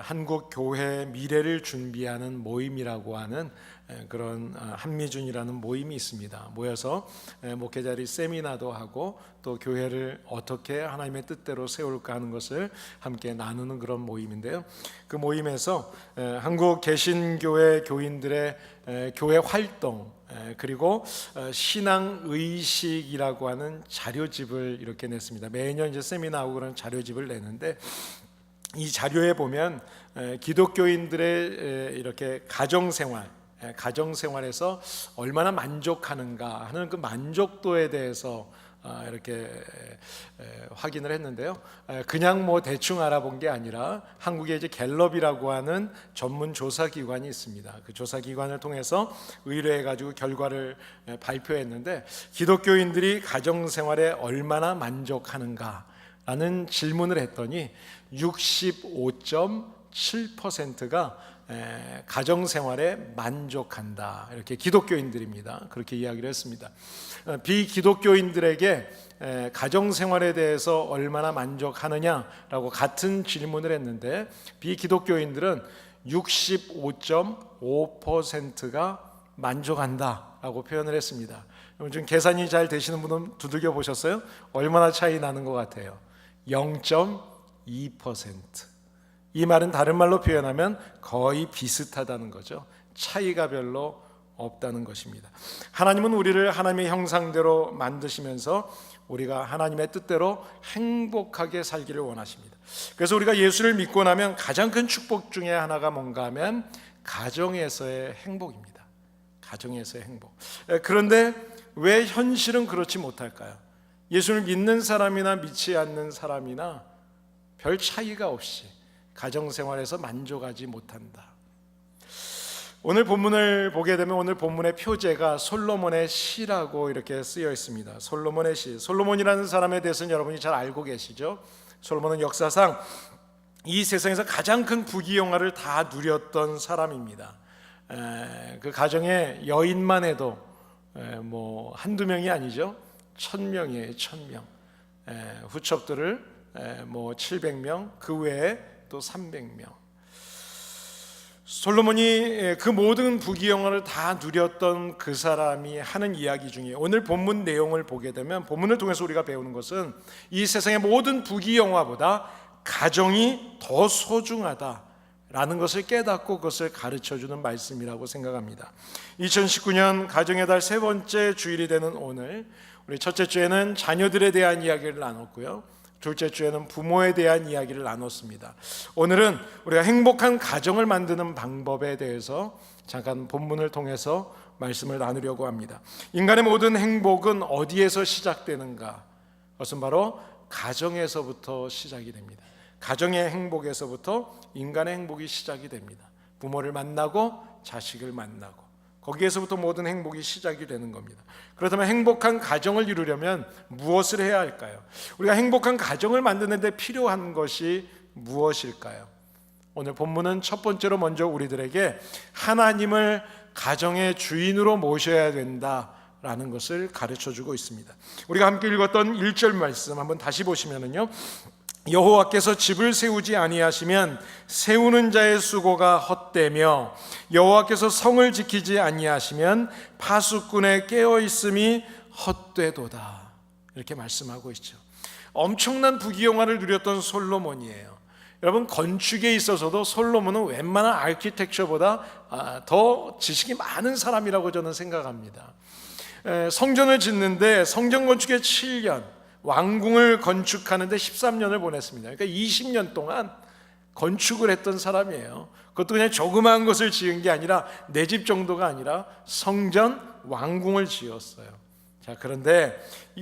한국 교회 미래를 준비하는 모임이라고 하는 그런 한미준이라는 모임이 있습니다. 모여서 목회자들이 세미나도 하고 또 교회를 어떻게 하나님의 뜻대로 세울까 하는 것을 함께 나누는 그런 모임인데요. 그 모임에서 한국 개신교회 교인들의 교회 활동 그리고 신앙 의식이라고 하는 자료집을 이렇게 냈습니다. 매년 이제 세미나하고 그런 자료집을 내는데 이 자료에 보면 기독교인들의 이렇게 가정생활에서 얼마나 만족하는가 하는 그 만족도에 대해서 이렇게 확인을 했는데요. 그냥 뭐 대충 알아본 게 아니라 한국에 이제 갤럽이라고 하는 전문 조사 기관이 있습니다. 그 조사 기관을 통해서 의뢰해 가지고 결과를 발표했는데 기독교인들이 가정생활에 얼마나 만족하는가 라는 질문을 했더니 65.7%가 가정생활에 만족한다. 이렇게 기독교인들입니다. 그렇게 이야기를 했습니다. 비기독교인들에게 가정생활에 대해서 얼마나 만족하느냐라고 같은 질문을 했는데 비기독교인들은 65.5%가 만족한다라고 표현을 했습니다. 좀 계산이 잘 되시는 분은 두들겨 보셨어요? 얼마나 차이 나는 것 같아요? 0.2%. 이 말은 다른 말로 표현하면 거의 비슷하다는 거죠. 차이가 별로 없다는 것입니다. 하나님은 우리를 하나님의 형상대로 만드시면서 우리가 하나님의 뜻대로 행복하게 살기를 원하십니다. 그래서 우리가 예수를 믿고 나면 가장 큰 축복 중에 하나가 뭔가 하면 가정에서의 행복입니다. 가정에서의 행복. 그런데 왜 현실은 그렇지 못할까요? 예수를 믿는 사람이나 믿지 않는 사람이나 별 차이가 없이 가정생활에서 만족하지 못한다. 오늘 본문을 보게 되면 오늘 본문의 표제가 솔로몬의 시라고 이렇게 쓰여 있습니다. 솔로몬의 시. 솔로몬이라는 사람에 대해서는 여러분이 잘 알고 계시죠? 솔로몬은 역사상 이 세상에서 가장 큰 부귀영화를 다 누렸던 사람입니다. 그 가정에 여인만 해도 뭐 한두 명이 아니죠. 1000명이에요. 1000명. 후척들을 뭐 700명, 그 외에 또 300명. 솔로몬이 그 모든 부귀영화를 다 누렸던 그 사람이 하는 이야기 중에 오늘 본문 내용을 보게 되면 본문을 통해서 우리가 배우는 것은 이 세상의 모든 부귀영화보다 가정이 더 소중하다라는 것을 깨닫고 그것을 가르쳐주는 말씀이라고 생각합니다. 2019년 가정의 달 세 번째 주일이 되는 오늘, 우리 첫째 주에는 자녀들에 대한 이야기를 나눴고요, 둘째 주에는 부모에 대한 이야기를 나눴습니다. 오늘은 우리가 행복한 가정을 만드는 방법에 대해서 잠깐 본문을 통해서 말씀을 나누려고 합니다. 인간의 모든 행복은 어디에서 시작되는가? 그것은 바로 가정에서부터 시작이 됩니다. 가정의 행복에서부터 인간의 행복이 시작이 됩니다. 부모를 만나고 자식을 만나고 거기에서부터 모든 행복이 시작이 되는 겁니다. 그렇다면 행복한 가정을 이루려면 무엇을 해야 할까요? 우리가 행복한 가정을 만드는 데 필요한 것이 무엇일까요? 오늘 본문은 첫 번째로 먼저 우리들에게 하나님을 가정의 주인으로 모셔야 된다라는 것을 가르쳐주고 있습니다. 우리가 함께 읽었던 1절 말씀 한번 다시 보시면은요, 여호와께서 집을 세우지 아니하시면 세우는 자의 수고가 헛되며 여호와께서 성을 지키지 아니하시면 파수꾼의 깨어있음이 헛되도다. 이렇게 말씀하고 있죠. 엄청난 부귀영화를 누렸던 솔로몬이에요. 여러분, 건축에 있어서도 솔로몬은 웬만한 아키텍처보다 더 지식이 많은 사람이라고 저는 생각합니다. 성전을 짓는데 성전 건축에 7년, 왕궁을 건축하는데 13년을 보냈습니다. 그러니까 20년 동안 건축을 했던 사람이에요. 그것도 그냥 조그마한 것을 지은 게 아니라 내 집 정도가 아니라 성전, 왕궁을 지었어요. 자, 그런데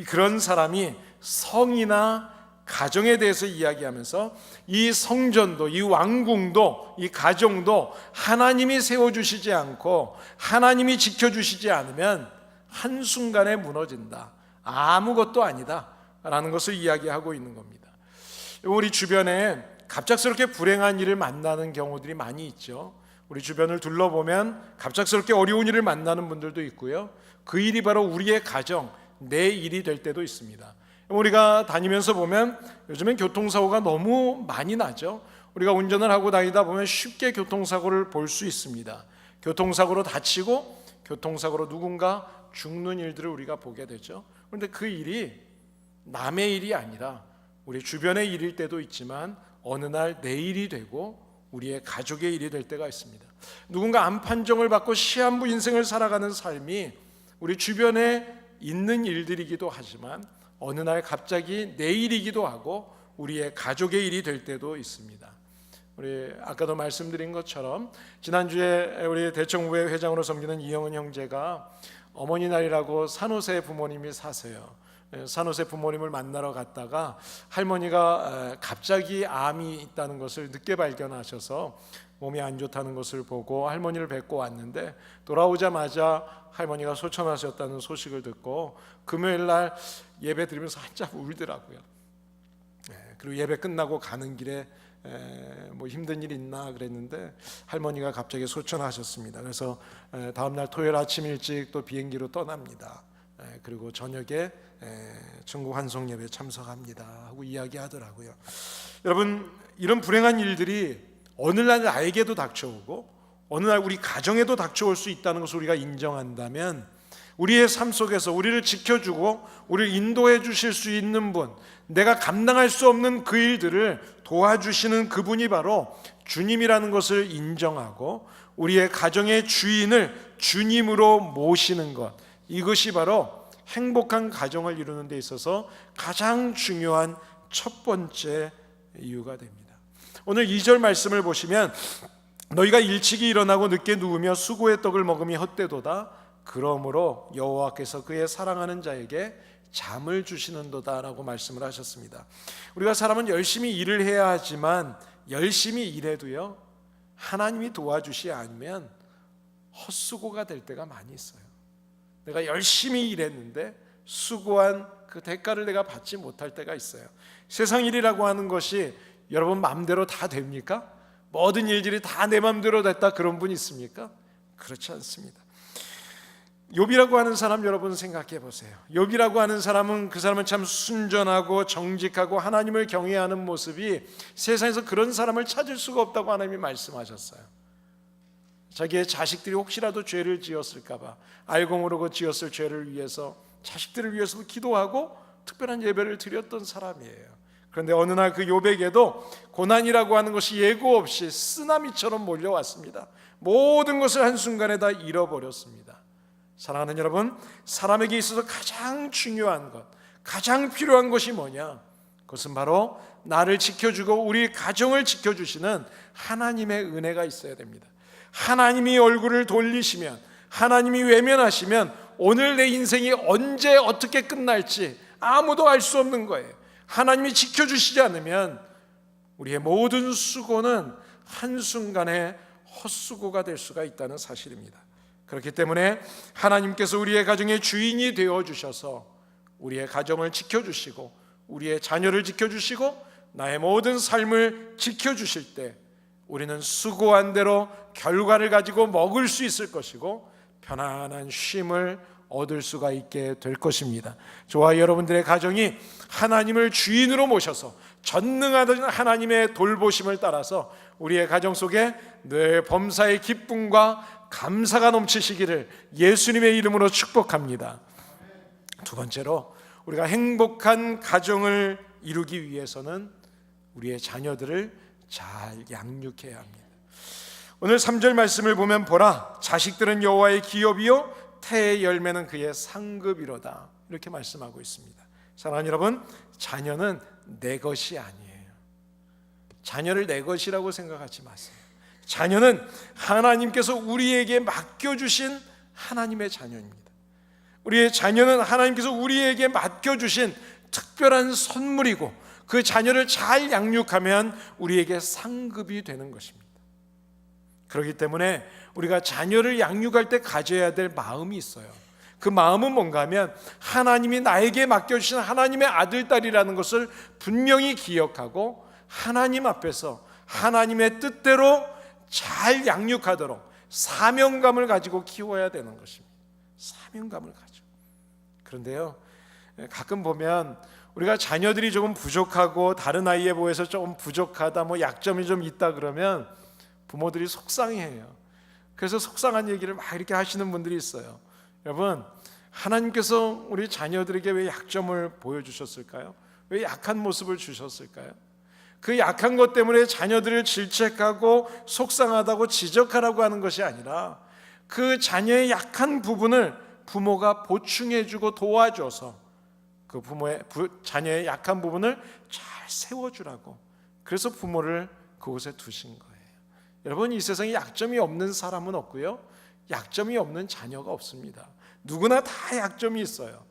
그런 사람이 성이나 가정에 대해서 이야기하면서 이 성전도, 이 왕궁도, 이 가정도 하나님이 세워주시지 않고 하나님이 지켜주시지 않으면 한순간에 무너진다. 아무것도 아니다 라는 것을 이야기하고 있는 겁니다. 우리 주변에 갑작스럽게 불행한 일을 만나는 경우들이 많이 있죠. 우리 주변을 둘러보면 갑작스럽게 어려운 일을 만나는 분들도 있고요, 그 일이 바로 우리의 가정, 내 일이 될 때도 있습니다. 우리가 다니면서 보면 요즘엔 교통사고가 너무 많이 나죠. 우리가 운전을 하고 다니다 보면 쉽게 교통사고를 볼 수 있습니다. 교통사고로 다치고 교통사고로 누군가 죽는 일들을 우리가 보게 되죠. 그런데 그 일이 남의 일이 아니라 우리 주변의 일일 때도 있지만 어느 날 내 일이 되고 우리의 가족의 일이 될 때가 있습니다. 누군가 암 판정을 받고 시한부 인생을 살아가는 삶이 우리 주변에 있는 일들이기도 하지만 어느 날 갑자기 내 일이기도 하고 우리의 가족의 일이 될 때도 있습니다. 우리 아까도 말씀드린 것처럼 지난주에 우리 대청부회 회장으로 섬기는 이영은 형제가 어머니 날이라고 산호세 부모님이 사세요. 산호세 부모님을 만나러 갔다가 할머니가 갑자기 암이 있다는 것을 늦게 발견하셔서 몸이 안 좋다는 것을 보고 할머니를 뵙고 왔는데, 돌아오자마자 할머니가 소천하셨다는 소식을 듣고 금요일 날 예배 드리면서 한참 울더라고요. 그리고 예배 끝나고 가는 길에 뭐 힘든 일 있나 그랬는데 할머니가 갑자기 소천하셨습니다. 그래서 다음날 토요일 아침 일찍 또 비행기로 떠납니다. 그리고 저녁에 천국 환송 예배 참석합니다 하고 이야기하더라고요. 여러분, 이런 불행한 일들이 어느 날 나에게도 닥쳐오고 어느 날 우리 가정에도 닥쳐올 수 있다는 것을 우리가 인정한다면 우리의 삶 속에서 우리를 지켜주고 우리를 인도해 주실 수 있는 분, 내가 감당할 수 없는 그 일들을 도와주시는 그분이 바로 주님이라는 것을 인정하고 우리의 가정의 주인을 주님으로 모시는 것, 이것이 바로 행복한 가정을 이루는 데 있어서 가장 중요한 첫 번째 이유가 됩니다. 오늘 2절 말씀을 보시면 너희가 일찍이 일어나고 늦게 누우며 수고의 떡을 먹음이 헛되도다. 그러므로 여호와께서 그의 사랑하는 자에게 잠을 주시는도다 라고 말씀을 하셨습니다. 우리가 사람은 열심히 일을 해야 하지만 열심히 일해도요, 하나님이 도와주시지 않으면 헛수고가 될 때가 많이 있어요. 내가 열심히 일했는데 수고한 그 대가를 내가 받지 못할 때가 있어요. 세상 일이라고 하는 것이 여러분 마음대로 다 됩니까? 모든 일들이 다 내 마음대로 됐다 그런 분 있습니까? 그렇지 않습니다. 욥이라고 하는 사람 여러분 생각해 보세요. 욥이라고 하는 사람은 그 사람은 참 순전하고 정직하고 하나님을 경외하는 모습이 세상에서 그런 사람을 찾을 수가 없다고 하나님이 말씀하셨어요. 자기의 자식들이 혹시라도 죄를 지었을까 봐 알고 모르고 지었을 죄를 위해서 자식들을 위해서도 기도하고 특별한 예배를 드렸던 사람이에요. 그런데 어느 날 그 욥에게도 고난이라고 하는 것이 예고 없이 쓰나미처럼 몰려왔습니다. 모든 것을 한순간에 다 잃어버렸습니다. 사랑하는 여러분, 사람에게 있어서 가장 중요한 것, 가장 필요한 것이 뭐냐? 그것은 바로 나를 지켜주고 우리 가정을 지켜주시는 하나님의 은혜가 있어야 됩니다. 하나님이 얼굴을 돌리시면, 하나님이 외면하시면 오늘 내 인생이 언제 어떻게 끝날지 아무도 알 수 없는 거예요. 하나님이 지켜주시지 않으면 우리의 모든 수고는 한순간에 헛수고가 될 수가 있다는 사실입니다. 그렇기 때문에 하나님께서 우리의 가정의 주인이 되어주셔서 우리의 가정을 지켜주시고 우리의 자녀를 지켜주시고 나의 모든 삶을 지켜주실 때 우리는 수고한 대로 결과를 가지고 먹을 수 있을 것이고 편안한 쉼을 얻을 수가 있게 될 것입니다. 저와 여러분들의 가정이 하나님을 주인으로 모셔서 전능하신 하나님의 돌보심을 따라서 우리의 가정 속에 늘 범사의 기쁨과 감사가 넘치시기를 예수님의 이름으로 축복합니다. 두 번째로, 우리가 행복한 가정을 이루기 위해서는 우리의 자녀들을 잘 양육해야 합니다. 오늘 3절 말씀을 보면 보라, 자식들은 여호와의 기업이요 태의 열매는 그의 상급이로다, 이렇게 말씀하고 있습니다. 사랑하는 여러분, 자녀는 내 것이 아니에요. 자녀를 내 것이라고 생각하지 마세요. 자녀는 하나님께서 우리에게 맡겨주신 하나님의 자녀입니다. 우리의 자녀는 하나님께서 우리에게 맡겨주신 특별한 선물이고 그 자녀를 잘 양육하면 우리에게 상급이 되는 것입니다. 그렇기 때문에 우리가 자녀를 양육할 때 가져야 될 마음이 있어요. 그 마음은 뭔가 하면 하나님이 나에게 맡겨주신 하나님의 아들, 딸이라는 것을 분명히 기억하고 하나님 앞에서 하나님의 뜻대로 잘 양육하도록 사명감을 가지고 키워야 되는 것입니다. 사명감을 가지고. 그런데요, 가끔 보면 우리가 자녀들이 조금 부족하고 다른 아이에 비해서 조금 부족하다, 뭐 약점이 좀 있다 그러면 부모들이 속상해해요. 그래서 속상한 얘기를 막 이렇게 하시는 분들이 있어요. 여러분, 하나님께서 우리 자녀들에게 왜 약점을 보여주셨을까요? 왜 약한 모습을 주셨을까요? 그 약한 것 때문에 자녀들을 질책하고 속상하다고 지적하라고 하는 것이 아니라 그 자녀의 약한 부분을 부모가 보충해주고 도와줘서 그 자녀의 약한 부분을 잘 세워주라고, 그래서 부모를 그곳에 두신 거예요. 여러분, 이 세상에 약점이 없는 사람은 없고요, 약점이 없는 자녀가 없습니다. 누구나 다 약점이 있어요.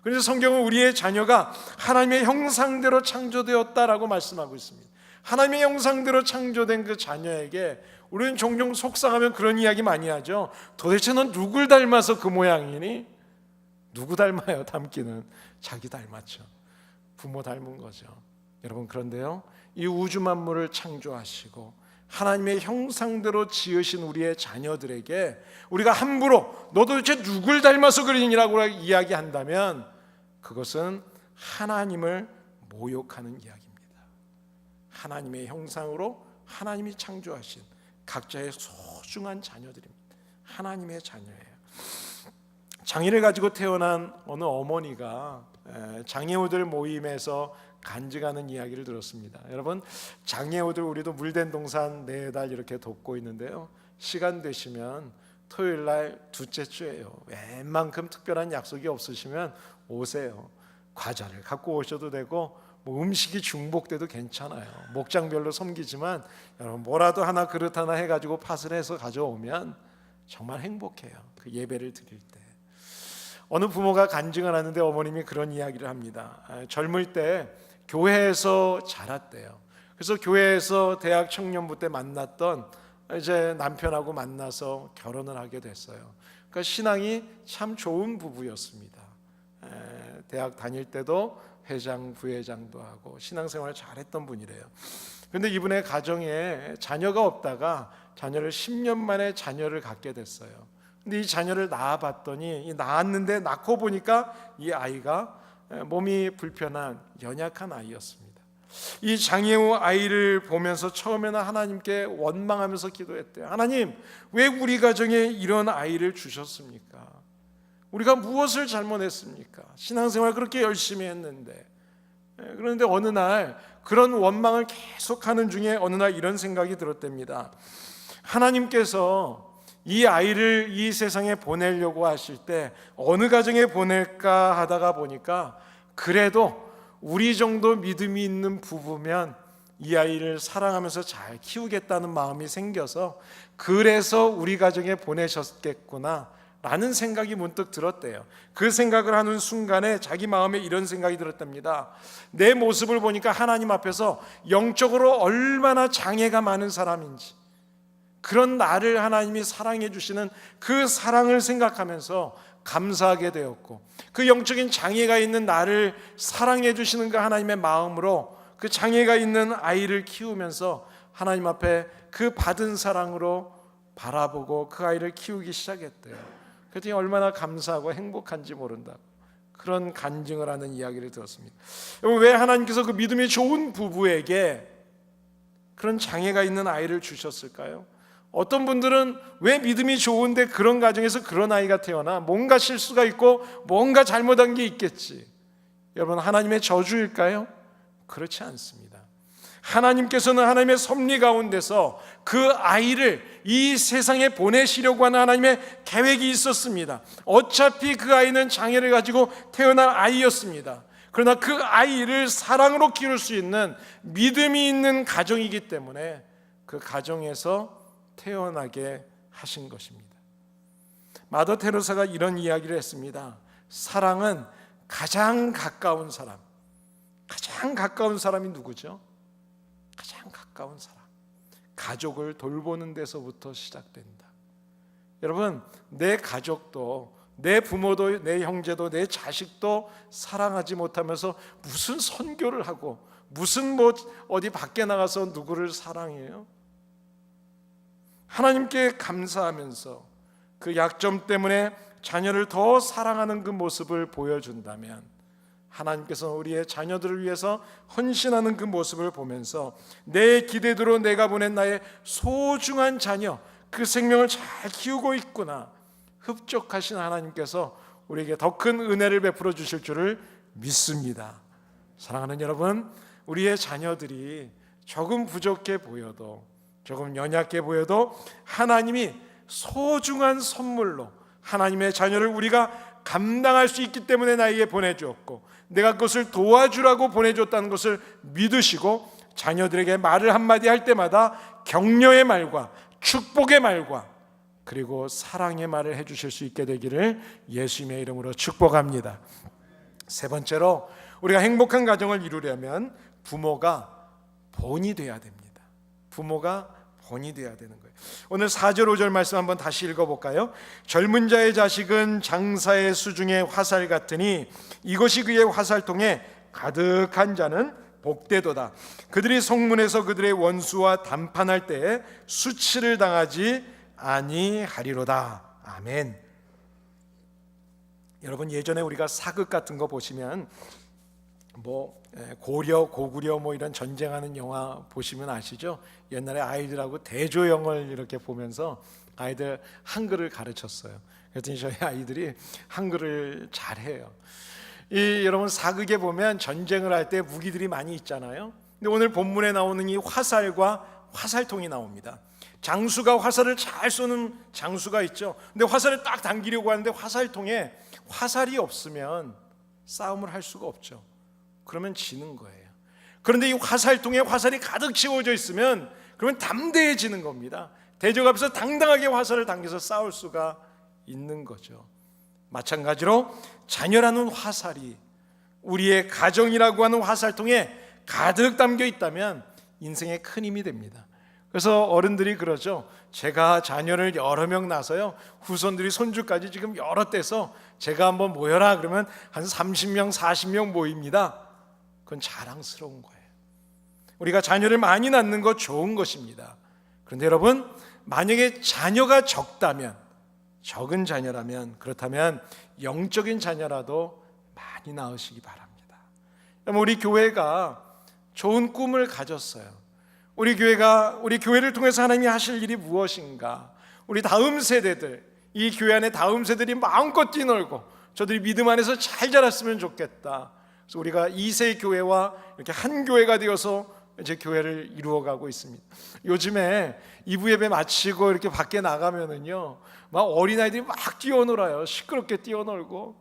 그래서 성경은 우리의 자녀가 하나님의 형상대로 창조되었다라고 말씀하고 있습니다. 하나님의 형상대로 창조된 그 자녀에게 우리는 종종 속상하면 그런 이야기 많이 하죠. 도대체 넌 누굴 닮아서 그 모양이니? 누구 닮아요? 닮기는 자기 닮았죠. 부모 닮은 거죠. 여러분, 그런데요, 이 우주 만물을 창조하시고 하나님의 형상대로 지으신 우리의 자녀들에게 우리가 함부로 너 도대체 누굴 닮아서 그러니라고 이야기한다면 그것은 하나님을 모욕하는 이야기입니다. 하나님의 형상으로 하나님이 창조하신 각자의 소중한 자녀들입니다. 하나님의 자녀예요. 장애를 가지고 태어난 어느 어머니가 장애우들 모임에서 간증하는 이야기를 들었습니다. 여러분, 장애우들 우리도 물된 동산 매달 이렇게 돕고 있는데요, 시간 되시면 토요일 날 둘째 주예요. 웬만큼 특별한 약속이 없으시면 오세요. 과자를 갖고 오셔도 되고 뭐 음식이 중복돼도 괜찮아요. 목장별로 섬기지만 여러분, 뭐라도 하나 그릇 하나 해가지고 팥을 해서 가져오면 정말 행복해요. 그 예배를 드릴 때. 어느 부모가 간증을 하는데 어머님이 그런 이야기를 합니다. 젊을 때 교회에서 자랐대요. 그래서 교회에서 대학 청년부 때 만났던 이제 남편하고 만나서 결혼을 하게 됐어요. 그러니까 신앙이 참 좋은 부부였습니다. 대학 다닐 때도 회장, 부회장도 하고 신앙생활을 잘했던 분이래요. 그런데 이분의 가정에 자녀가 없다가 자녀를 10년 만에 자녀를 갖게 됐어요. 근데 이 자녀를 낳아봤더니 낳았는데 낳고 보니까 이 아이가 몸이 불편한 연약한 아이였습니다. 이 장애우 아이를 보면서 처음에는 하나님께 원망하면서 기도했대요. 하나님, 왜 우리 가정에 이런 아이를 주셨습니까? 우리가 무엇을 잘못했습니까? 신앙생활 그렇게 열심히 했는데. 그런데 어느 날 그런 원망을 계속하는 중에 어느 날 이런 생각이 들었답니다. 하나님께서 이 아이를 이 세상에 보내려고 하실 때 어느 가정에 보낼까 하다가 보니까 그래도 우리 정도 믿음이 있는 부부면 이 아이를 사랑하면서 잘 키우겠다는 마음이 생겨서 그래서 우리 가정에 보내셨겠구나 라는 생각이 문득 들었대요. 그 생각을 하는 순간에 자기 마음에 이런 생각이 들었답니다. 내 모습을 보니까 하나님 앞에서 영적으로 얼마나 장애가 많은 사람인지, 그런 나를 하나님이 사랑해 주시는 그 사랑을 생각하면서 감사하게 되었고, 그 영적인 장애가 있는 나를 사랑해 주시는 그 하나님의 마음으로 그 장애가 있는 아이를 키우면서 하나님 앞에 그 받은 사랑으로 바라보고 그 아이를 키우기 시작했대요. 그랬더니 얼마나 감사하고 행복한지 모른다고 그런 간증을 하는 이야기를 들었습니다. 왜 하나님께서 그 믿음이 좋은 부부에게 그런 장애가 있는 아이를 주셨을까요? 어떤 분들은 왜 믿음이 좋은데 그런 가정에서 그런 아이가 태어나, 뭔가 실수가 있고 뭔가 잘못한 게 있겠지. 여러분, 하나님의 저주일까요? 그렇지 않습니다. 하나님께서는 하나님의 섭리 가운데서 그 아이를 이 세상에 보내시려고 하는 하나님의 계획이 있었습니다. 어차피 그 아이는 장애를 가지고 태어난 아이였습니다. 그러나 그 아이를 사랑으로 키울 수 있는 믿음이 있는 가정이기 때문에 그 가정에서 태어나게 하신 것입니다. 마더 테레사가 이런 이야기를 했습니다. 사랑은 가장 가까운 사람. 가장 가까운 사람이 누구죠? 가장 가까운 사람. 가족을 돌보는 데서부터 시작된다. 여러분, 내 가족도, 내 부모도, 내 형제도, 내 자식도 사랑하지 못하면서 무슨 선교를 하고 무슨 어디 밖에 나가서 누구를 사랑해요? 하나님께 감사하면서 그 약점 때문에 자녀를 더 사랑하는 그 모습을 보여준다면 하나님께서 우리의 자녀들을 위해서 헌신하는 그 모습을 보면서 내 기대대로 내가 보낸 나의 소중한 자녀, 그 생명을 잘 키우고 있구나, 흡족하신 하나님께서 우리에게 더 큰 은혜를 베풀어 주실 줄을 믿습니다. 사랑하는 여러분, 우리의 자녀들이 조금 부족해 보여도, 조금 연약해 보여도 하나님이 소중한 선물로 하나님의 자녀를 우리가 감당할 수 있기 때문에 나에게 보내주었고, 내가 그것을 도와주라고 보내줬다는 것을 믿으시고 자녀들에게 말을 한마디 할 때마다 격려의 말과 축복의 말과 그리고 사랑의 말을 해주실 수 있게 되기를 예수님의 이름으로 축복합니다. 세 번째로, 우리가 행복한 가정을 이루려면 부모가 본이 되어야 됩니다. 부모가 본이 되어야 되는 거예요. 오늘 4절 5절 말씀 한번 다시 읽어볼까요? 젊은 자의 자식은 장사의 수중의 화살 같으니 이것이 그의 화살통에 가득한 자는 복되도다. 그들이 성문에서 그들의 원수와 담판할 때에 수치를 당하지 아니하리로다. 아멘. 여러분, 예전에 우리가 사극 같은 거 보시면 고려, 고구려 이런 전쟁하는 영화 보시면 아시죠? 옛날에 아이들하고 대조영을 이렇게 보면서 아이들 한글을 가르쳤어요. 그랬더니 저희 아이들이 한글을 잘해요. 여러분, 사극에 보면 전쟁을 할 때 무기들이 많이 있잖아요. 근데 오늘 본문에 나오는 이 화살과 화살통이 나옵니다. 장수가 화살을 잘 쏘는 장수가 있죠. 근데 화살을 딱 당기려고 하는데 화살통에 화살이 없으면 싸움을 할 수가 없죠. 그러면 지는 거예요. 그런데 이 화살통에 화살이 가득 채워져 있으면 그러면 담대해지는 겁니다. 대적 앞에서 당당하게 화살을 당겨서 싸울 수가 있는 거죠. 마찬가지로 자녀라는 화살이 우리의 가정이라고 하는 화살통에 가득 담겨 있다면 인생에 큰 힘이 됩니다. 그래서 어른들이 그러죠. 제가 자녀를 여러 명 낳아서요, 후손들이 손주까지 지금 여러 떼서 제가 한번 모여라 그러면 한 30명 40명 모입니다. 그건 자랑스러운 거예요. 우리가 자녀를 많이 낳는 것 좋은 것입니다. 그런데 여러분, 만약에 자녀가 적다면, 적은 자녀라면, 그렇다면 영적인 자녀라도 많이 낳으시기 바랍니다. 우리 교회가 좋은 꿈을 가졌어요. 우리 교회를 통해서 하나님이 하실 일이 무엇인가? 우리 다음 세대들, 이 교회 안에 다음 세대들이 마음껏 뛰놀고 저들이 믿음 안에서 잘 자랐으면 좋겠다. 그래서 우리가 2세 교회와 이렇게 한 교회가 되어서 이제 교회를 이루어가고 있습니다. 요즘에 2부 예배 마치고 이렇게 밖에 나가면은요, 막 어린아이들이 막 뛰어놀아요. 시끄럽게 뛰어놀고,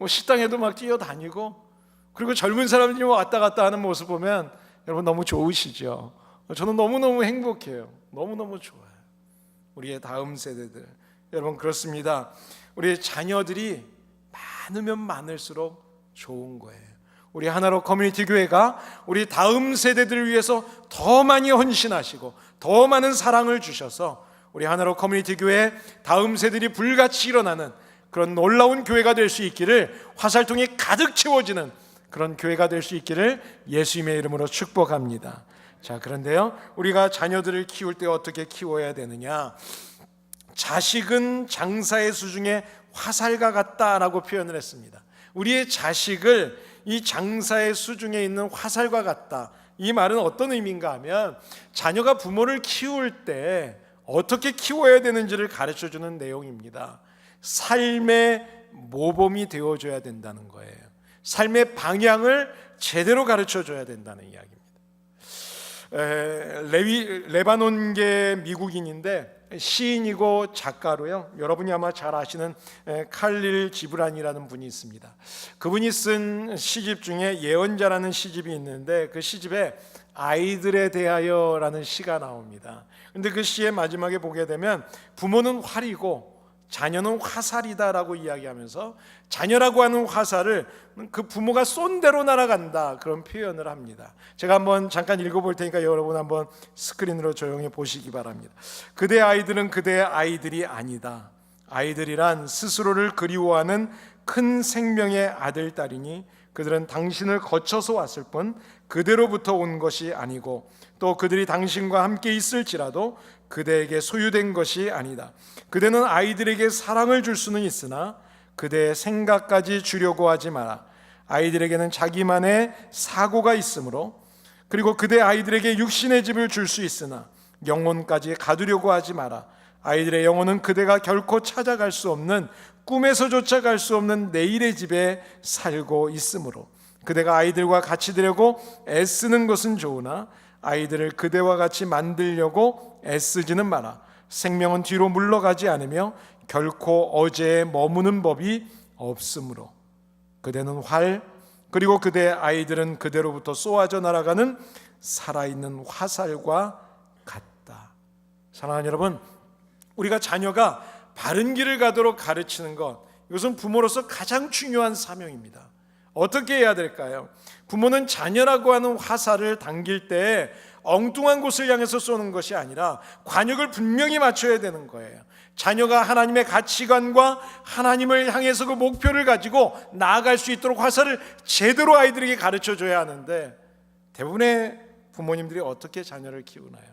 식당에도 막 뛰어다니고, 그리고 젊은 사람들이 왔다 갔다 하는 모습 보면 여러분 너무 좋으시죠? 저는 너무너무 행복해요. 너무너무 좋아요. 우리의 다음 세대들, 여러분 그렇습니다. 우리의 자녀들이 많으면 많을수록 좋은 거예요. 우리 하나로 커뮤니티 교회가 우리 다음 세대들을 위해서 더 많이 헌신하시고 더 많은 사랑을 주셔서 우리 하나로 커뮤니티 교회 다음 세대들이 불같이 일어나는 그런 놀라운 교회가 될 수 있기를, 화살통이 가득 채워지는 그런 교회가 될 수 있기를 예수님의 이름으로 축복합니다. 자, 그런데요, 우리가 자녀들을 키울 때 어떻게 키워야 되느냐? 자식은 장사의 수중에 화살과 같다라고 표현을 했습니다. 우리의 자식을 이 장사의 수중에 있는 화살과 같다. 이 말은 어떤 의미인가 하면 자녀가 부모를 키울 때 어떻게 키워야 되는지를 가르쳐주는 내용입니다. 삶의 모범이 되어줘야 된다는 거예요. 삶의 방향을 제대로 가르쳐줘야 된다는 이야기입니다. 레바논계 미국인인데 시인이고 작가로요, 여러분이 아마 잘 아시는 칼릴 지브란이라는 분이 있습니다. 그분이 쓴 시집 중에 예언자라는 시집이 있는데 그 시집에 아이들에 대하여라는 시가 나옵니다. 그런데 그 시의 마지막에 보게 되면 부모는 활이고 자녀는 화살이다라고 이야기하면서 자녀라고 하는 화살을 그 부모가 쏜 대로 날아간다, 그런 표현을 합니다. 제가 한번 잠깐 읽어볼 테니까 여러분 한번 스크린으로 조용히 보시기 바랍니다. 그대 아이들은 그대의 아이들이 아니다. 아이들이란 스스로를 그리워하는 큰 생명의 아들, 딸이니 그들은 당신을 거쳐서 왔을 뿐 그대로부터 온 것이 아니고 또 그들이 당신과 함께 있을지라도 그대에게 소유된 것이 아니다. 그대는 아이들에게 사랑을 줄 수는 있으나 그대의 생각까지 주려고 하지 마라. 아이들에게는 자기만의 사고가 있으므로, 그리고 그대 아이들에게 육신의 집을 줄 수 있으나 영혼까지 가두려고 하지 마라. 아이들의 영혼은 그대가 결코 찾아갈 수 없는, 꿈에서조차 갈 수 없는 내일의 집에 살고 있으므로 그대가 아이들과 같이 되려고 애쓰는 것은 좋으나 아이들을 그대와 같이 만들려고 애쓰지는 마라. 생명은 뒤로 물러가지 않으며 결코 어제에 머무는 법이 없으므로 그대는 활, 그리고 그대의 아이들은 그대로부터 쏘아져 날아가는 살아있는 화살과 같다. 사랑하는 여러분, 우리가 자녀가 바른 길을 가도록 가르치는 것, 이것은 부모로서 가장 중요한 사명입니다. 어떻게 해야 될까요? 부모는 자녀라고 하는 화살을 당길 때 엉뚱한 곳을 향해서 쏘는 것이 아니라 관역을 분명히 맞춰야 되는 거예요. 자녀가 하나님의 가치관과 하나님을 향해서 그 목표를 가지고 나아갈 수 있도록 화살을 제대로 아이들에게 가르쳐줘야 하는데, 대부분의 부모님들이 어떻게 자녀를 키우나요?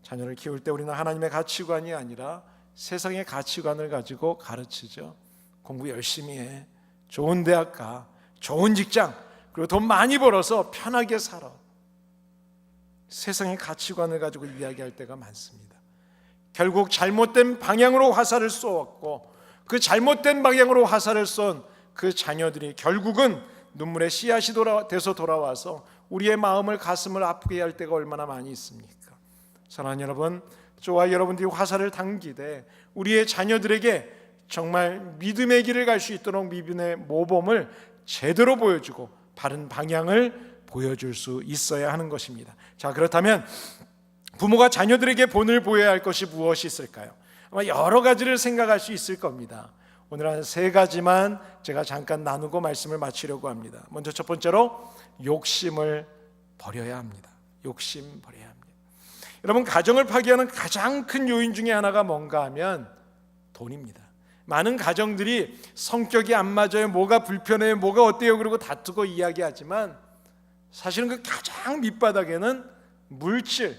자녀를 키울 때 우리는 하나님의 가치관이 아니라 세상의 가치관을 가지고 가르치죠. 공부 열심히 해, 좋은 대학 가, 좋은 직장, 그리고 돈 많이 벌어서 편하게 살아. 세상의 가치관을 가지고 이야기할 때가 많습니다. 결국 잘못된 방향으로 화살을 쏘았고, 그 잘못된 방향으로 화살을 쏜 그 자녀들이 결국은 눈물의 씨앗이 돼서 돌아와서 우리의 마음을, 가슴을 아프게 할 때가 얼마나 많이 있습니까? 사랑하는 여러분, 저와 여러분들이 화살을 당기되 우리의 자녀들에게 정말 믿음의 길을 갈 수 있도록 믿음의 모범을 제대로 보여주고 바른 방향을 보여줄 수 있어야 하는 것입니다. 자, 그렇다면 부모가 자녀들에게 본을 보여야 할 것이 무엇이 있을까요? 아마 여러 가지를 생각할 수 있을 겁니다. 오늘 한 3가지만 제가 잠깐 나누고 말씀을 마치려고 합니다. 먼저 첫 번째로 욕심을 버려야 합니다. 욕심 버려야 합니다. 여러분, 가정을 파괴하는 가장 큰 요인 중에 하나가 뭔가 하면 돈입니다. 많은 가정들이 성격이 안 맞아요, 뭐가 불편해요, 뭐가 어때요, 그리고 다투고 이야기하지만 사실은 그 가장 밑바닥에는 물질,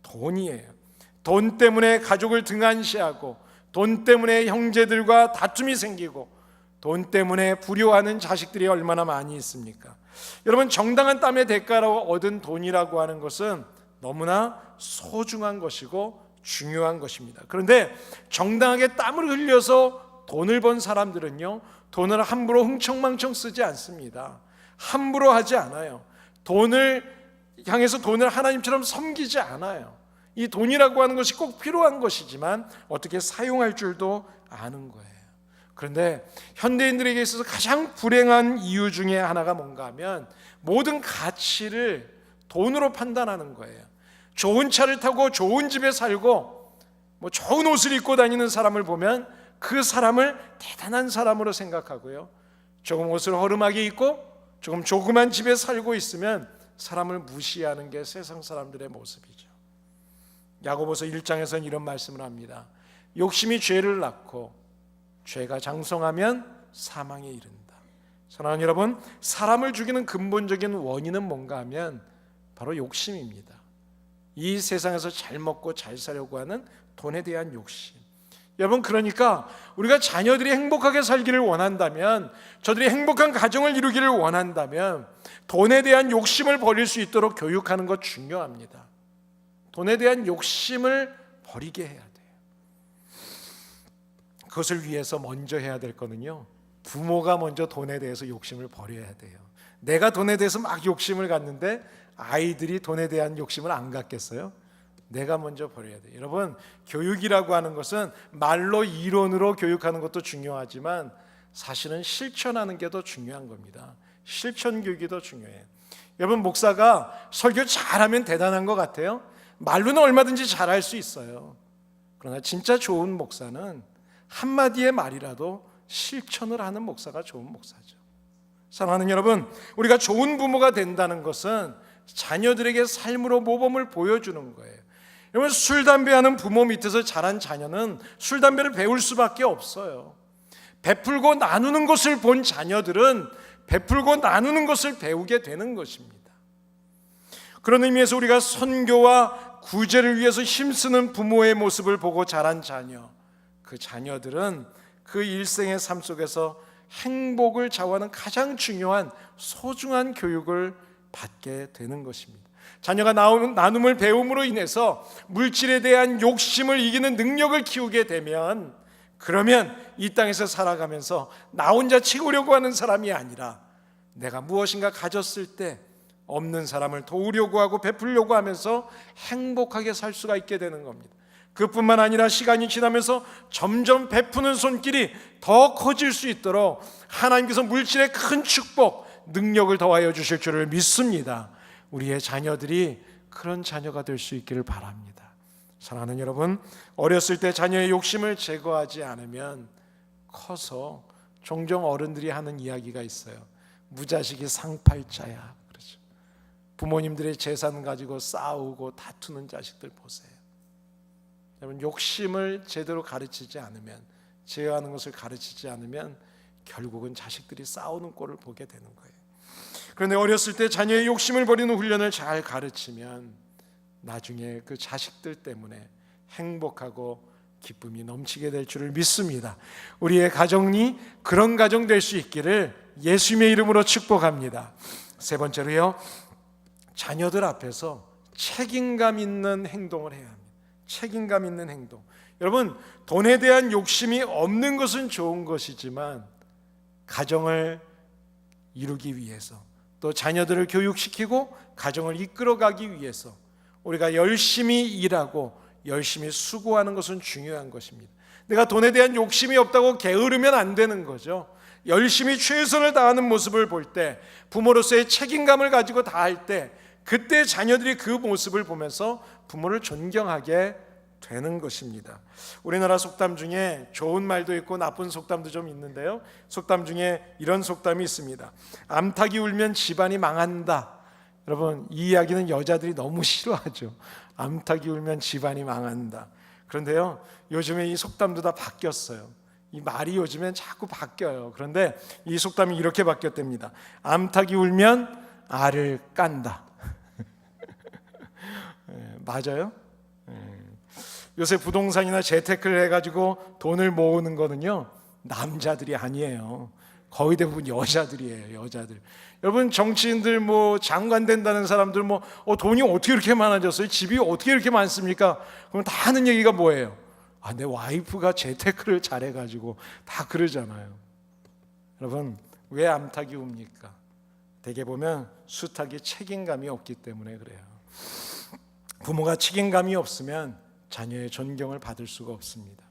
돈이에요. 돈 때문에 가족을 등한시하고, 돈 때문에 형제들과 다툼이 생기고, 돈 때문에 불효하는 자식들이 얼마나 많이 있습니까? 여러분, 정당한 땀의 대가로 얻은 돈이라고 하는 것은 너무나 소중한 것이고 중요한 것입니다. 그런데 정당하게 땀을 흘려서 돈을 번 사람들은요, 돈을 함부로 흥청망청 쓰지 않습니다. 함부로 하지 않아요. 돈을 향해서 돈을 하나님처럼 섬기지 않아요. 이 돈이라고 하는 것이 꼭 필요한 것이지만 어떻게 사용할 줄도 아는 거예요. 그런데 현대인들에게 있어서 가장 불행한 이유 중에 하나가 뭔가 하면 모든 가치를 돈으로 판단하는 거예요. 좋은 차를 타고 좋은 집에 살고 뭐 좋은 옷을 입고 다니는 사람을 보면 그 사람을 대단한 사람으로 생각하고요, 조금 옷을 허름하게 입고 조금 조그만 집에 살고 있으면 사람을 무시하는 게 세상 사람들의 모습이죠. 야고보서 1장에서는 이런 말씀을 합니다. 욕심이 죄를 낳고 죄가 장성하면 사망에 이른다. 사랑하는 여러분, 사람을 죽이는 근본적인 원인은 뭔가 하면 바로 욕심입니다. 이 세상에서 잘 먹고 잘 살려고 하는 돈에 대한 욕심. 여러분, 그러니까 우리가 자녀들이 행복하게 살기를 원한다면, 저들이 행복한 가정을 이루기를 원한다면 돈에 대한 욕심을 버릴 수 있도록 교육하는 것 중요합니다. 돈에 대한 욕심을 버리게 해야 돼요. 그것을 위해서 먼저 해야 될 거는요, 부모가 먼저 돈에 대해서 욕심을 버려야 돼요. 내가 돈에 대해서 막 욕심을 갖는데 아이들이 돈에 대한 욕심을 안 갖겠어요? 내가 먼저 버려야 돼요. 여러분, 교육이라고 하는 것은 말로 이론으로 교육하는 것도 중요하지만 사실은 실천하는 게 더 중요한 겁니다. 실천 교육이 더 중요해요. 여러분, 목사가 설교 잘하면 대단한 것 같아요. 말로는 얼마든지 잘할 수 있어요. 그러나 진짜 좋은 목사는 한마디의 말이라도 실천을 하는 목사가 좋은 목사죠. 사랑하는 여러분, 우리가 좋은 부모가 된다는 것은 자녀들에게 삶으로 모범을 보여주는 거예요. 여러분, 술, 담배하는 부모 밑에서 자란 자녀는 술, 담배를 배울 수밖에 없어요. 베풀고 나누는 것을 본 자녀들은 베풀고 나누는 것을 배우게 되는 것입니다. 그런 의미에서 우리가 선교와 구제를 위해서 힘쓰는 부모의 모습을 보고 자란 자녀, 그 자녀들은 그 일생의 삶 속에서 행복을 좌우하는 가장 중요한 소중한 교육을 받게 되는 것입니다. 자녀가 나눔을 배움으로 인해서 물질에 대한 욕심을 이기는 능력을 키우게 되면, 그러면 이 땅에서 살아가면서 나 혼자 채우려고 하는 사람이 아니라 내가 무엇인가 가졌을 때 없는 사람을 도우려고 하고 베풀려고 하면서 행복하게 살 수가 있게 되는 겁니다. 그뿐만 아니라 시간이 지나면서 점점 베푸는 손길이 더 커질 수 있도록 하나님께서 물질의 큰 축복, 능력을 더하여 주실 줄을 믿습니다. 우리의 자녀들이 그런 자녀가 될 수 있기를 바랍니다. 사랑하는 여러분, 어렸을 때 자녀의 욕심을 제거하지 않으면 커서 종종 어른들이 하는 이야기가 있어요. 무자식이 상팔자야. 그렇죠. 부모님들의 재산 가지고 싸우고 다투는 자식들 보세요. 여러분, 욕심을 제대로 가르치지 않으면, 제어하는 것을 가르치지 않으면 결국은 자식들이 싸우는 꼴을 보게 되는 거예요. 그런데 어렸을 때 자녀의 욕심을 버리는 훈련을 잘 가르치면 나중에 그 자식들 때문에 행복하고 기쁨이 넘치게 될 줄을 믿습니다. 우리의 가정이 그런 가정 될 수 있기를 예수님의 이름으로 축복합니다. 세 번째로요, 자녀들 앞에서 책임감 있는 행동을 해야 합니다. 책임감 있는 행동. 여러분, 돈에 대한 욕심이 없는 것은 좋은 것이지만 가정을 이루기 위해서, 또 자녀들을 교육시키고 가정을 이끌어가기 위해서 우리가 열심히 일하고 열심히 수고하는 것은 중요한 것입니다. 내가 돈에 대한 욕심이 없다고 게으르면 안 되는 거죠. 열심히 최선을 다하는 모습을 볼 때, 부모로서의 책임감을 가지고 다할 때, 그때 자녀들이 그 모습을 보면서 부모를 존경하게 되는 것입니다. 우리나라 속담 중에 좋은 말도 있고 나쁜 속담도 좀 있는데요, 속담 중에 이런 속담이 있습니다. 암탉이 울면 집안이 망한다. 여러분, 이 이야기는 여자들이 너무 싫어하죠. 암탉이 울면 집안이 망한다. 그런데요, 요즘에 이 속담도 다 바뀌었어요. 이 말이 요즘엔 자꾸 바뀌어요. 그런데 이 속담이 이렇게 바뀌었답니다. 암탉이 울면 알을 깐다. 맞아요? 요새 부동산이나 재테크를 해가지고 돈을 모으는 거는요, 남자들이 아니에요. 거의 대부분 여자들이에요. 여자들. 여러분, 정치인들, 장관 된다는 사람들, 돈이 어떻게 이렇게 많아졌어요? 집이 어떻게 이렇게 많습니까? 그럼 다 하는 얘기가 뭐예요? 내 와이프가 재테크를 잘해가지고, 다 그러잖아요. 여러분, 왜 암탉이 웁니까? 대개 보면 수탉이 책임감이 없기 때문에 그래요. 부모가 책임감이 없으면 자녀의 존경을 받을 수가 없습니다.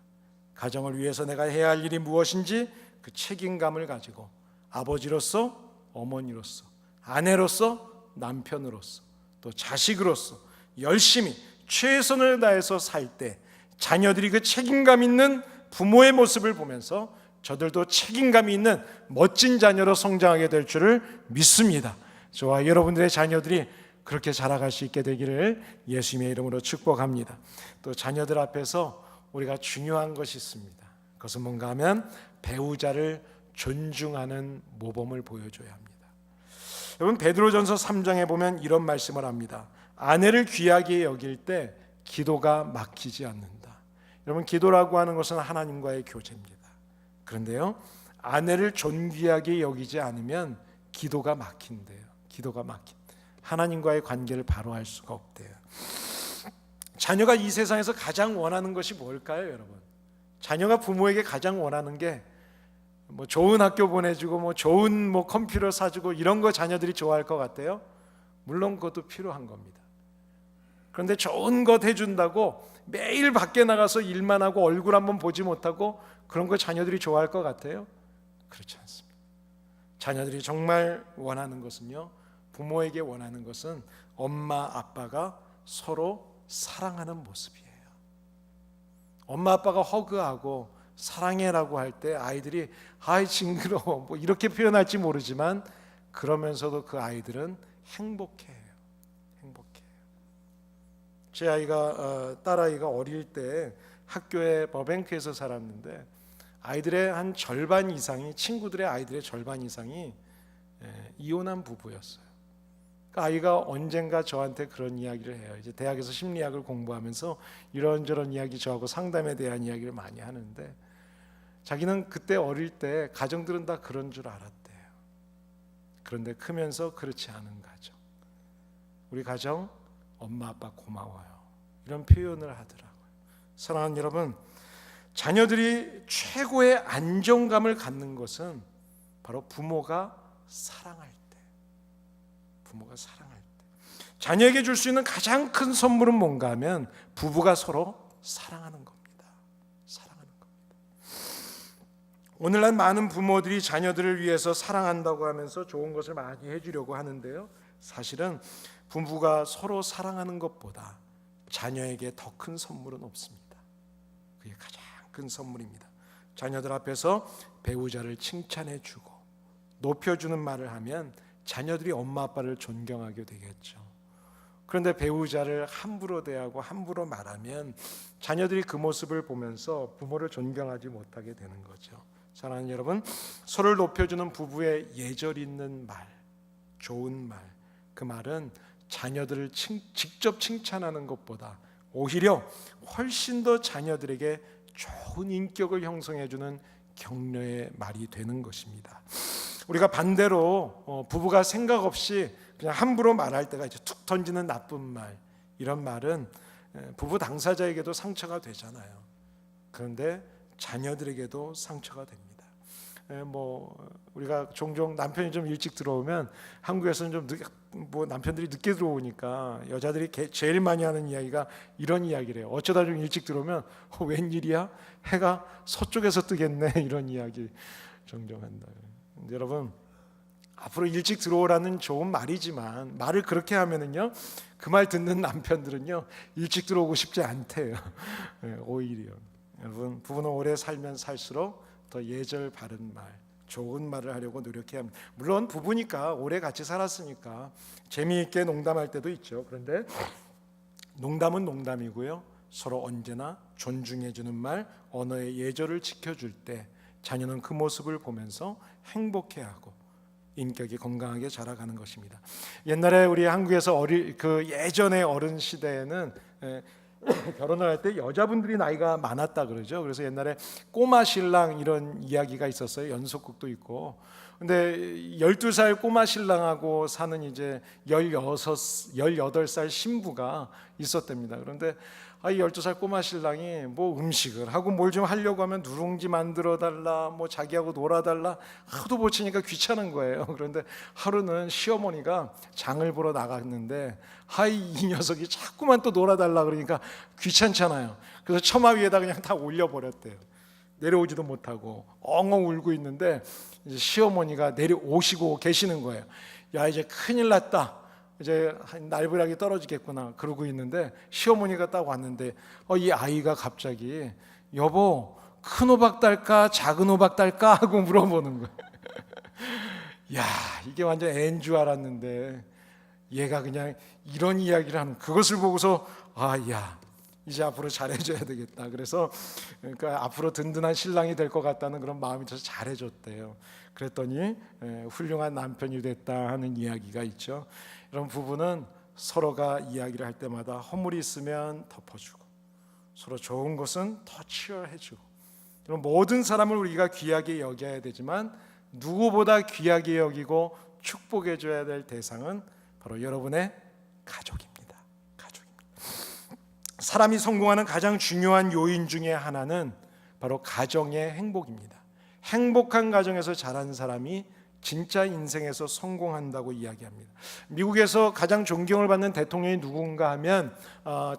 가정을 위해서 내가 해야 할 일이 무엇인지 그 책임감을 가지고 아버지로서, 어머니로서, 아내로서, 남편으로서, 또 자식으로서 열심히 최선을 다해서 살 때 자녀들이 그 책임감 있는 부모의 모습을 보면서 저들도 책임감이 있는 멋진 자녀로 성장하게 될 줄을 믿습니다. 저와 여러분들의 자녀들이 그렇게 자라갈 수 있게 되기를 예수님의 이름으로 축복합니다. 또 자녀들 앞에서 우리가 중요한 것이 있습니다. 그것은 뭔가 하면 배우자를 존중하는 모범을 보여줘야 합니다. 여러분, 베드로전서 3장에 보면 이런 말씀을 합니다. 아내를 귀하게 여길 때 기도가 막히지 않는다. 여러분, 기도라고 하는 것은 하나님과의 교제입니다. 그런데요, 아내를 존귀하게 여기지 않으면 기도가 막힌대요. 기도가 막힌. 하나님과의 관계를 바로 할 수가 없대요. 자녀가 이 세상에서 가장 원하는 것이 뭘까요, 여러분? 자녀가 부모에게 가장 원하는 게 좋은 학교 보내주고 좋은 컴퓨터 사주고 이런 거 자녀들이 좋아할 것 같아요? 물론 그것도 필요한 겁니다. 그런데 좋은 것 해준다고 매일 밖에 나가서 일만 하고 얼굴 한번 보지 못하고 그런 거 자녀들이 좋아할 것 같아요? 그렇지 않습니다. 자녀들이 정말 원하는 것은요, 부모에게 원하는 것은 엄마 아빠가 서로 사랑하는 모습이에요. 엄마 아빠가 허그하고 사랑해라고 할 때 아이들이 아이 징그러워 이렇게 표현할지 모르지만 그러면서도 그 아이들은 행복해요. 행복해요. 제 아이가 딸아이가 어릴 때 학교에 버뱅크에서 살았는데 아이들의 한 절반 이상이, 친구들의 아이들의 절반 이상이 이혼한 부부였어요. 아이가 언젠가 저한테 그런 이야기를 해요. 이제 대학에서 심리학을 공부하면서 이런저런 이야기 저하고 상담에 대한 이야기를 많이 하는데, 자기는 그때 어릴 때 가정들은 다 그런 줄 알았대요. 그런데 크면서 그렇지 않은 가정, 우리 가정 엄마 아빠 고마워요, 이런 표현을 하더라고요. 사랑하는 여러분, 자녀들이 최고의 안정감을 갖는 것은 바로 부모가 사랑할 때, 부모가 사랑할 때. 자녀에게 줄 수 있는 가장 큰 선물은 뭔가 하면 부부가 서로 사랑하는 겁니다. 사랑하는 겁니다. 오늘날 많은 부모들이 자녀들을 위해서 사랑한다고 하면서 좋은 것을 많이 해주려고 하는데요, 사실은 부부가 서로 사랑하는 것보다 자녀에게 더 큰 선물은 없습니다. 그게 가장 큰 선물입니다. 자녀들 앞에서 배우자를 칭찬해주고 높여주는 말을 하면 자녀들이 엄마 아빠를 존경하게 되겠죠. 그런데 배우자를 함부로 대하고 함부로 말하면 자녀들이 그 모습을 보면서 부모를 존경하지 못하게 되는 거죠. 사랑하는 여러분, 서로를 높여주는 부부의 예절 있는 말, 좋은 말, 그 말은 자녀들을 직접 칭찬하는 것보다 오히려 훨씬 더 자녀들에게 좋은 인격을 형성해주는 격려의 말이 되는 것입니다. 우리가 반대로 부부가 생각 없이 그냥 함부로 말할 때가 이제 툭 던지는 나쁜 말, 이런 말은 부부 당사자에게도 상처가 되잖아요. 그런데 자녀들에게도 상처가 됩니다. 우리가 종종 남편이 좀 일찍 들어오면, 한국에서는 좀 남편들이 늦게 들어오니까 여자들이 제일 많이 하는 이야기가 이런 이야기래요. 어쩌다 좀 일찍 들어오면 웬일이야? 해가 서쪽에서 뜨겠네, 이런 이야기 종종 한다. 여러분, 앞으로 일찍 들어오라는 좋은 말이지만 말을 그렇게 하면은요, 그 말 듣는 남편들은요 일찍 들어오고 싶지 않대요. 오히려 여러분, 부부는 오래 살면 살수록 더 예절 바른 말, 좋은 말을 하려고 노력해야 합니다. 물론 부부니까 오래 같이 살았으니까 재미있게 농담할 때도 있죠. 그런데 농담은 농담이고요, 서로 언제나 존중해주는 말, 언어의 예절을 지켜줄 때 자녀는 그 모습을 보면서 행복해하고 인격이 건강하게 자라가는 것입니다. 옛날에 우리 한국에서 예전의 어른 시대에는 결혼을 할 때 여자분들이 나이가 많았다 그러죠. 그래서 옛날에 꼬마 신랑 이런 이야기가 있었어요. 연속극도 있고. 근데 12살 꼬마 신랑하고 사는 이제 18살 신부가 있었답니다. 그런데 이 12살 꼬마 신랑이 뭐 음식을 하고 뭘 좀 하려고 하면 누룽지 만들어 달라, 뭐 자기하고 놀아 달라, 하도 보치니까 귀찮은 거예요. 그런데 하루는 시어머니가 장을 보러 나갔는데 이 녀석이 자꾸만 또 놀아 달라 그러니까 귀찮잖아요. 그래서 처마 위에다 그냥 다 올려 버렸대요. 내려오지도 못하고 엉엉 울고 있는데 이제 시어머니가 내려오시고 계시는 거예요. 야, 이제 큰일 났다, 이제 날벼락이 떨어지겠구나 그러고 있는데, 시어머니가 딱 왔는데 이 아이가 갑자기 여보, 큰 호박 딸까 작은 호박 딸까 하고 물어보는 거예요. 야, 이게 완전 애인 줄 알았는데 얘가 그냥 이런 이야기를 하는, 그것을 보고서 야, 이제 앞으로 잘해줘야 되겠다. 그래서 그러니까 앞으로 든든한 신랑이 될 것 같다는 그런 마음이 들어서 잘해줬대요. 그랬더니 훌륭한 남편이 됐다 하는 이야기가 있죠. 이런 부부는 서로가 이야기를 할 때마다 허물이 있으면 덮어주고 서로 좋은 것은 더 치열해주고, 이런 모든 사람을 우리가 귀하게 여겨야 되지만 누구보다 귀하게 여기고 축복해줘야 될 대상은 바로 여러분의 가족입니다. 사람이 성공하는 가장 중요한 요인 중에 하나는 바로 가정의 행복입니다. 행복한 가정에서 자란 사람이 진짜 인생에서 성공한다고 이야기합니다. 미국에서 가장 존경을 받는 대통령이 누군가 하면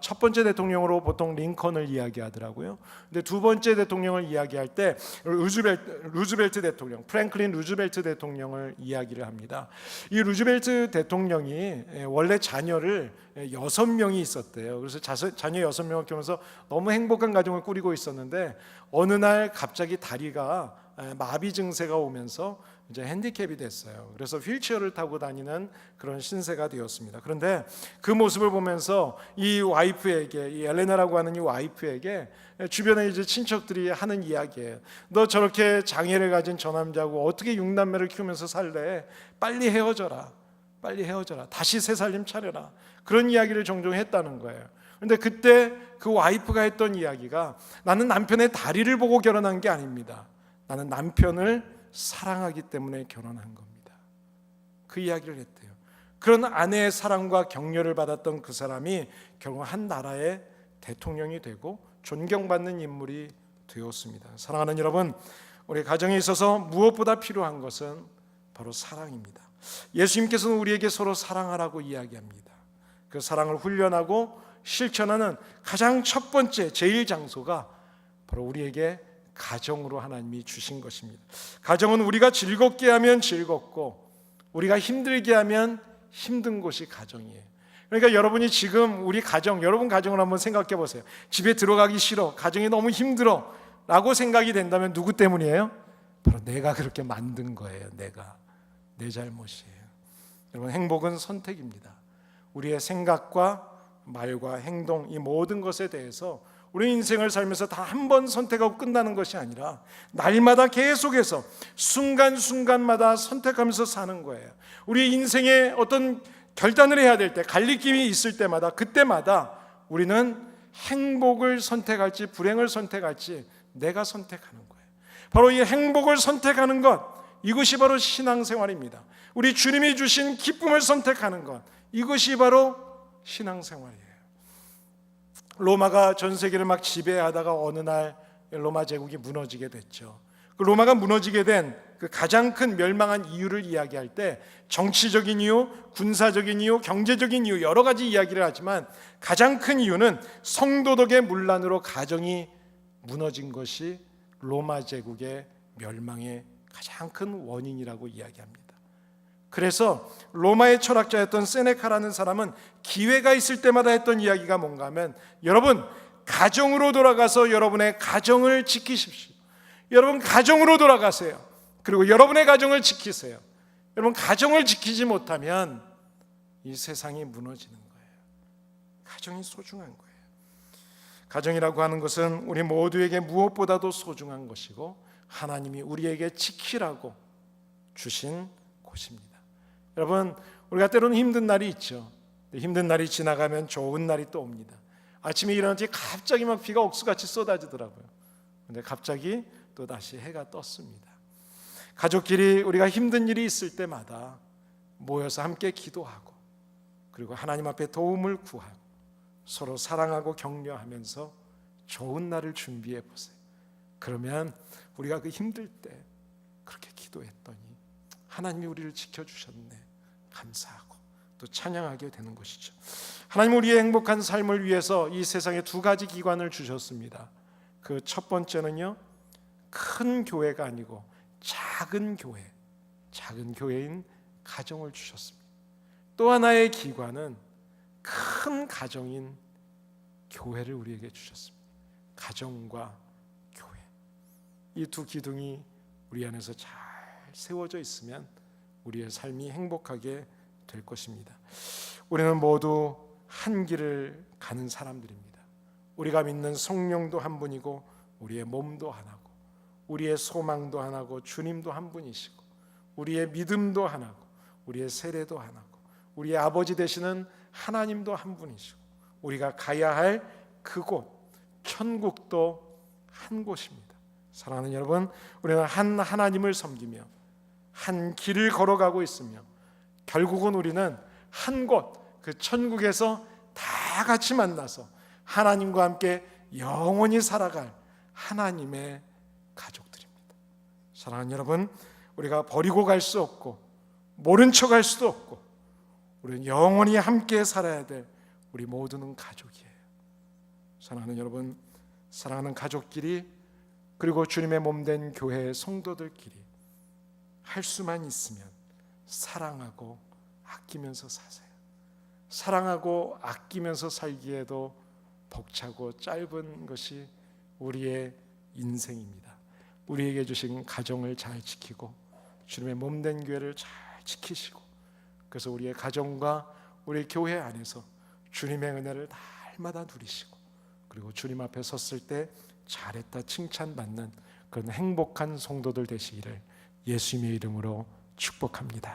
첫 번째 대통령으로 보통 링컨을 이야기하더라고요. 근데 두 번째 대통령을 이야기할 때 루즈벨트 대통령, 프랭클린 루즈벨트 대통령을 이야기를 합니다. 이 루즈벨트 대통령이 원래 자녀를 6명이 있었대요. 그래서 자녀 6명을 키우면서 너무 행복한 가정을 꾸리고 있었는데 어느 날 갑자기 다리가 마비 증세가 오면서 이제 핸디캡이 됐어요. 그래서 휠체어를 타고 다니는 그런 신세가 되었습니다. 그런데 그 모습을 보면서 이 와이프에게, 이 엘레나라고 하는 이 와이프에게 주변에 이제 친척들이 하는 이야기예요. 너 저렇게 장애를 가진 저 남자하고 어떻게 6남매를 키우면서 살래? 빨리 헤어져라. 빨리 헤어져라. 다시 새 살림 차려라. 그런 이야기를 종종 했다는 거예요. 그런데 그때 그 와이프가 했던 이야기가, 나는 남편의 다리를 보고 결혼한 게 아닙니다. 나는 남편을 사랑하기 때문에 결혼한 겁니다. 그 이야기를 했대요. 그런 아내의 사랑과 격려를 받았던 그 사람이 결국 한 나라의 대통령이 되고 존경받는 인물이 되었습니다. 사랑하는 여러분, 우리 가정에 있어서 무엇보다 필요한 것은 바로 사랑입니다. 예수님께서는 우리에게 서로 사랑하라고 이야기합니다. 그 사랑을 훈련하고 실천하는 가장 첫 번째 제일 장소가 바로 우리에게 가정으로 하나님이 주신 것입니다. 가정은 우리가 즐겁게 하면 즐겁고 우리가 힘들게 하면 힘든 곳이 가정이에요. 그러니까 여러분이 지금 우리 가정, 여러분 가정을 한번 생각해 보세요. 집에 들어가기 싫어, 가정이 너무 힘들어 라고 생각이 된다면 누구 때문이에요? 바로 내가 그렇게 만든 거예요. 내 잘못이에요. 여러분, 행복은 선택입니다. 우리의 생각과 말과 행동, 이 모든 것에 대해서 우리 인생을 살면서 다 한 번 선택하고 끝나는 것이 아니라 날마다 계속해서 순간순간마다 선택하면서 사는 거예요. 우리 인생에 어떤 결단을 해야 될 때, 갈림길이 있을 때마다, 그때마다 우리는 행복을 선택할지 불행을 선택할지 내가 선택하는 거예요. 바로 이 행복을 선택하는 것, 이것이 바로 신앙생활입니다. 우리 주님이 주신 기쁨을 선택하는 것, 이것이 바로 신앙생활이에요. 로마가 전 세계를 막 지배하다가 어느 날 로마 제국이 무너지게 됐죠. 그 로마가 무너지게 된 그 가장 큰 멸망한 이유를 이야기할 때 정치적인 이유, 군사적인 이유, 경제적인 이유 여러 가지 이야기를 하지만 가장 큰 이유는 성도덕의 문란으로 가정이 무너진 것이 로마 제국의 멸망의 가장 큰 원인이라고 이야기합니다. 그래서 로마의 철학자였던 세네카라는 사람은 기회가 있을 때마다 했던 이야기가 뭔가 하면, 여러분 가정으로 돌아가서 여러분의 가정을 지키십시오. 여러분 가정으로 돌아가세요. 그리고 여러분의 가정을 지키세요. 여러분 가정을 지키지 못하면 이 세상이 무너지는 거예요. 가정이 소중한 거예요. 가정이라고 하는 것은 우리 모두에게 무엇보다도 소중한 것이고 하나님이 우리에게 지키라고 주신 곳입니다. 여러분, 우리가 때로는 힘든 날이 있죠. 힘든 날이 지나가면 좋은 날이 또 옵니다. 아침에 일어나지 갑자기 막 비가 옥수같이 쏟아지더라고요. 근데 갑자기 또 다시 해가 떴습니다. 가족끼리 우리가 힘든 일이 있을 때마다 모여서 함께 기도하고 그리고 하나님 앞에 도움을 구하고 서로 사랑하고 격려하면서 좋은 날을 준비해 보세요. 그러면 우리가 그 힘들 때 그렇게 기도했더니 하나님이 우리를 지켜주셨네, 감사하고 또 찬양하게 되는 것이죠. 하나님 우리의 행복한 삶을 위해서 이 세상에 두 가지 기관을 주셨습니다. 그 첫 번째는요, 큰 교회가 아니고 작은 교회인 가정을 주셨습니다. 또 하나의 기관은 큰 가정인 교회를 우리에게 주셨습니다. 가정과 교회, 이 두 기둥이 우리 안에서 잘 세워져 있으면 우리의 삶이 행복하게 될 것입니다. 우리는 모두 한 길을 가는 사람들입니다. 우리가 믿는 성령도 한 분이고 우리의 몸도 하나고 우리의 소망도 하나고 주님도 한 분이시고 우리의 믿음도 하나고 우리의 세례도 하나고 우리의 아버지 되시는 하나님도 한 분이시고 우리가 가야 할 그곳 천국도 한 곳입니다. 사랑하는 여러분, 우리는 한 하나님을 섬기며 한 길을 걸어가고 있으며 결국은 우리는 한 곳, 그 천국에서 다 같이 만나서 하나님과 함께 영원히 살아갈 하나님의 가족들입니다. 사랑하는 여러분, 우리가 버리고 갈 수 없고 모른 척 할 수도 없고 우리는 영원히 함께 살아야 될 우리 모두는 가족이에요. 사랑하는 여러분, 사랑하는 가족끼리 그리고 주님의 몸된 교회의 성도들끼리 할 수만 있으면 사랑하고 아끼면서 사세요. 사랑하고 아끼면서 살기에도 벅차고 짧은 것이 우리의 인생입니다. 우리에게 주신 가정을 잘 지키고 주님의 몸된 교회를 잘 지키시고 그래서 우리의 가정과 우리 교회 안에서 주님의 은혜를 날마다 누리시고 그리고 주님 앞에 섰을 때 잘했다 칭찬받는 그런 행복한 성도들 되시기를 예수님의 이름으로 축복합니다.